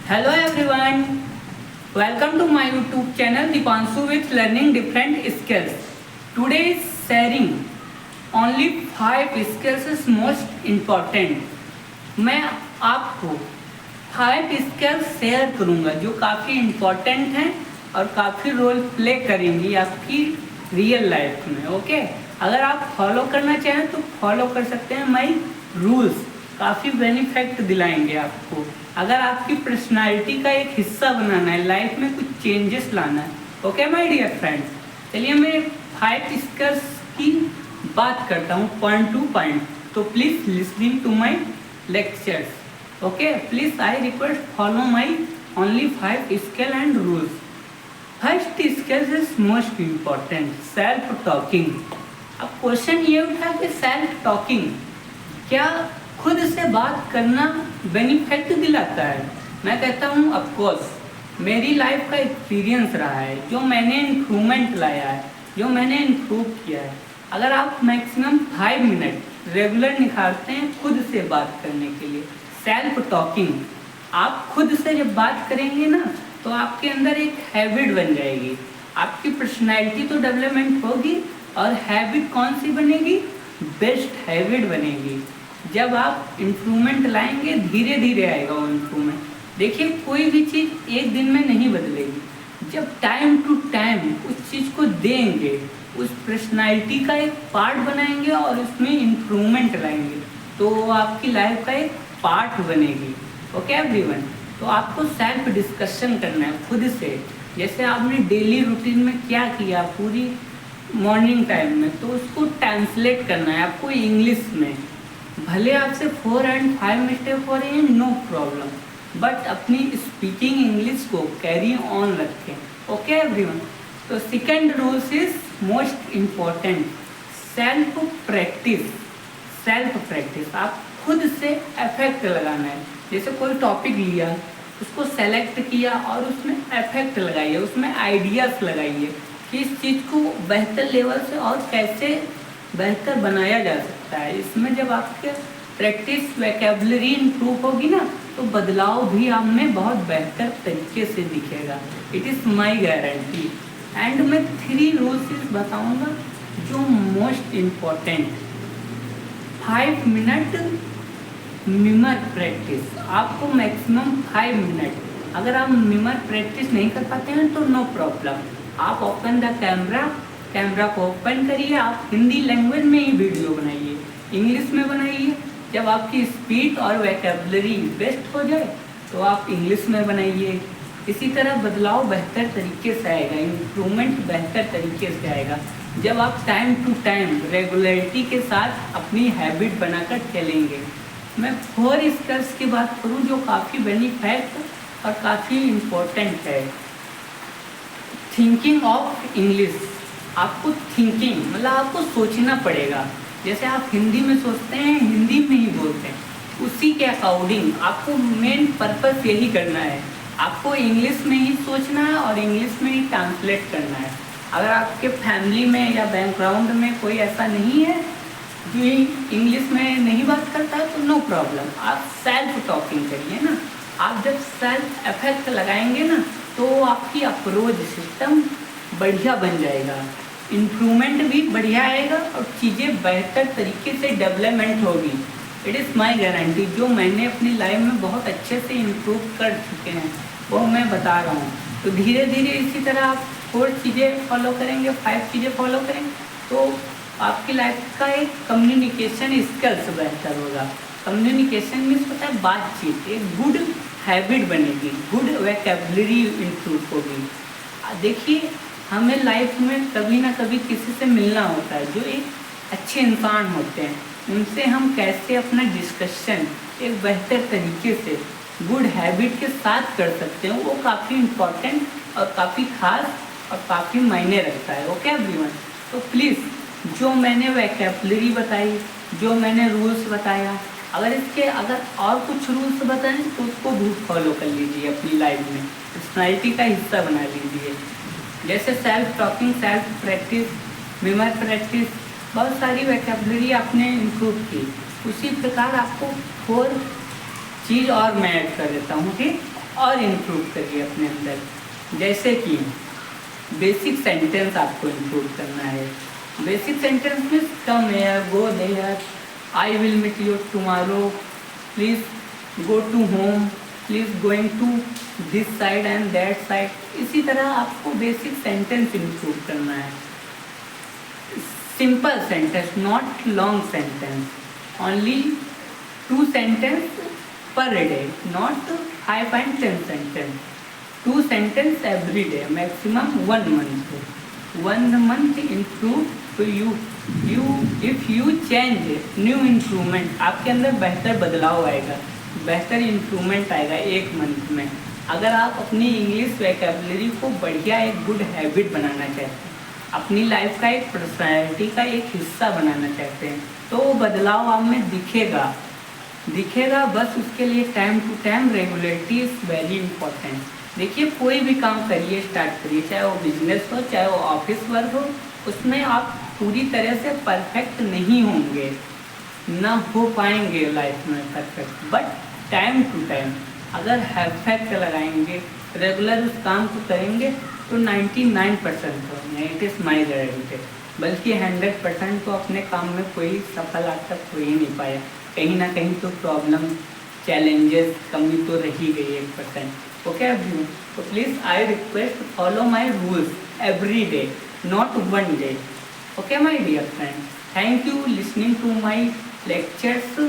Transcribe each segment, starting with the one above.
Hello everyone, welcome to my YouTube channel Dipanshu with learning different skills. Today is sharing only 5 skills is most important. मैं आपको 5 skills share करूंगा जो काफ़ी important हैं और काफ़ी रोल प्ले करेंगी आपकी रियल लाइफ में। ओके, अगर आप फॉलो करना चाहें तो फॉलो कर सकते हैं। माई रूल्स काफ़ी बेनिफिट दिलाएंगे आपको। अगर आपकी पर्सनालिटी का एक हिस्सा बनाना है, लाइफ में कुछ चेंजेस लाना है। ओके माय डियर फ्रेंड्स, चलिए मैं 5 स्किल्स की बात करता हूँ पॉइंट टू पॉइंट। तो please listening to my lectures. Okay, please I request follow my only 5 skill and rules. First skill is most important, self talking. अब क्वेश्चन ये उठा कि सेल्फ टॉकिंग क्या खुद से बात करना बेनिफिट दिलाता है? मैं कहता हूँ ऑफकोर्स। मेरी लाइफ का एक्सपीरियंस रहा है, जो मैंने इम्प्रूवमेंट लाया है, जो मैंने इम्प्रूव किया है। अगर आप मैक्सिमम 5 मिनट रेगुलर निकालते हैं खुद से बात करने के लिए, सेल्फ टॉकिंग, आप खुद से जब बात करेंगे ना तो आपके अंदर एक हैबिट बन जाएगी। आपकी पर्सनैलिटी तो डेवलपमेंट होगी और हैबिट कौन सी बनेगी? बेस्ट हैबिट बनेगी। जब आप इम्प्रूवमेंट लाएंगे धीरे धीरे आएगा वो इम्प्रूवमेंट। देखिए, कोई भी चीज़ एक दिन में नहीं बदलेगी। जब टाइम टू टाइम उस चीज़ को देंगे, उस पर्सनालिटी का एक पार्ट बनाएंगे और उसमें इम्प्रूवमेंट लाएंगे तो वो आपकी लाइफ का एक पार्ट बनेगी। ओके एवरीवन, तो आपको सेल्फ डिस्कशन करना है खुद से। जैसे आपने डेली रूटीन में क्या किया पूरी मॉर्निंग टाइम में, तो उसको ट्रांसलेट करना है आपको इंग्लिश में। भले आपसे 4 and 5 मिस्टेक हो रही हैं, नो प्रॉब्लम, बट अपनी स्पीकिंग इंग्लिश को कैरी ऑन रखें। ओके एवरीवन, तो second rules is most important, self practice. Self practice आप खुद से इफेक्ट लगाना है। जैसे कोई टॉपिक लिया, उसको सेलेक्ट किया और उसमें इफेक्ट लगाइए, उसमें आइडियाज़ लगाइए कि इस चीज़ को बेहतर लेवल से और कैसे बेहतर बनाया जा सकता है। इसमें जब आपके प्रैक्टिस वोकैबुलरी इम्प्रूव होगी ना तो बदलाव भी आप में बहुत बेहतर तरीके से दिखेगा। It is my guarantee. And मैं 3 रूल्स बताऊंगा जो मोस्ट इम्पॉर्टेंट। 5 मिनट मिमर प्रैक्टिस, आपको मैक्सिमम 5 मिनट। अगर आप मिमर प्रैक्टिस नहीं कर पाते हैं तो नो प्रॉब्लम, आप ओपन द कैमरा को ओपन करिए, आप हिंदी लैंग्वेज में ही वीडियो बनाइए, इंग्लिश में बनाइए। जब आपकी स्पीड और वोकैबुलरी बेस्ट हो जाए तो आप इंग्लिश में बनाइए। इसी तरह बदलाव बेहतर तरीके से आएगा, इम्प्रूवमेंट बेहतर तरीके से आएगा जब आप टाइम टू टाइम रेगुलरिटी के साथ अपनी हैबिट बनाकर चलेंगे। मैं 4 स्किल्स की बात करूं जो काफ़ी बेनिफिट और काफ़ी इम्पोर्टेंट है। थिंकिंग ऑफ इंग्लिश, आपको थिंकिंग मतलब आपको सोचना पड़ेगा। जैसे आप हिंदी में सोचते हैं, हिंदी में ही बोलते हैं, उसी के अकॉर्डिंग आपको मेन पर्पस यही करना है। आपको इंग्लिश में ही सोचना है और इंग्लिश में ही ट्रांसलेट करना है। अगर आपके फैमिली में या बैकग्राउंड में कोई ऐसा नहीं है जो इंग्लिश में नहीं बात करता है तो नो प्रॉब्लम, आप सेल्फ टॉकिंग करिए ना। आप जब सेल्फ इफेक्ट लगाएंगे ना तो आपकी अप्रोच सिस्टम बढ़िया बन जाएगा, इम्प्रूवमेंट भी बढ़िया आएगा और चीज़ें बेहतर तरीके से डेवलपमेंट होगी। It is my guarantee. जो मैंने अपनी लाइफ में बहुत अच्छे से इम्प्रूव कर चुके हैं वो मैं बता रहा हूँ। तो धीरे धीरे इसी तरह आप 4 चीज़ें फॉलो करेंगे, 5 चीज़ें फॉलो करेंगे तो आपकी लाइफ का एक कम्युनिकेशन स्किल्स बेहतर होगा। कम्युनिकेशन मीन्स होता है बातचीत, एक गुड हैबिट बनेगी, गुड वोकैबुलरी इम्प्रूव होगी। देखिए, हमें लाइफ में कभी ना कभी किसी से मिलना होता है जो एक अच्छे इंसान होते हैं, उनसे हम कैसे अपना डिस्कशन एक बेहतर तरीके से गुड हैबिट के साथ कर सकते हैं, वो काफ़ी इम्पोर्टेंट और काफ़ी खास और काफ़ी मायने रखता है। ओके एवरीवन, तो प्लीज़ जो मैंने वोकैबुलरी बताई, जो मैंने रूल्स बताया, अगर और कुछ रूल्स बताएं तो उसको भी फॉलो कर लीजिए अपनी लाइफ में, पर्सनैलिटी का हिस्सा बना लीजिए। जैसे self talking, self practice, mirror practice, बहुत सारी वोकैबुलरी आपने इम्प्रूव की। उसी प्रकार आपको 4 चीज़ और मैं ऐड कर देता हूँ। ठीक, और इम्प्रूव करिए अपने अंदर। जैसे कि बेसिक सेंटेंस आपको इम्प्रूव करना है। बेसिक सेंटेंस में come here, go there, I will meet you tomorrow, please go to home, please going to this side and that side. इसी तरह आपको बेसिक सेंटेंस इम्प्रूव करना है। Simple sentence, not long sentence, only 2 sentences per day, not 5 and 10 sentences. 2 sentences every day, maximum 1 month. 1 month improve to you. If you change, new improvement, आपके अंदर बेहतर बदलाव आएगा, बेहतर इम्प्रूवमेंट आएगा 1 मंथ में। अगर आप अपनी इंग्लिश वोकैबुलरी को बढ़िया एक गुड हैबिट बनाना चाहते हैं, अपनी लाइफ का एक पर्सनैलिटी का एक हिस्सा बनाना चाहते हैं, तो वो बदलाव आप में दिखेगा। बस उसके लिए time to time regularity is very important. देखिए, कोई भी काम करिए, स्टार्ट करिए, चाहे वो बिजनेस हो, चाहे वो ऑफिस वर्क हो, उसमें आप पूरी तरह से परफेक्ट नहीं होंगे, ना हो पाएंगे लाइफ में perfect, but time to time अगर परफेक्ट लगाएंगे, रेगुलर उस काम को करेंगे, तो 99% होंगे। It is my guarantee. बल्कि 100% तो अपने काम में कोई सफल आज तक हो ही नहीं पाया। कहीं ना कहीं तो प्रॉब्लम, चैलेंजेस, कमी तो रही गई 1%। ओके एवरीवन, तो please I request follow my rules every day, not 1 day. Okay my dear friend, thank you listening to my lectures.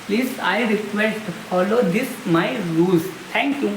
Please I request follow this my rules. Thank you.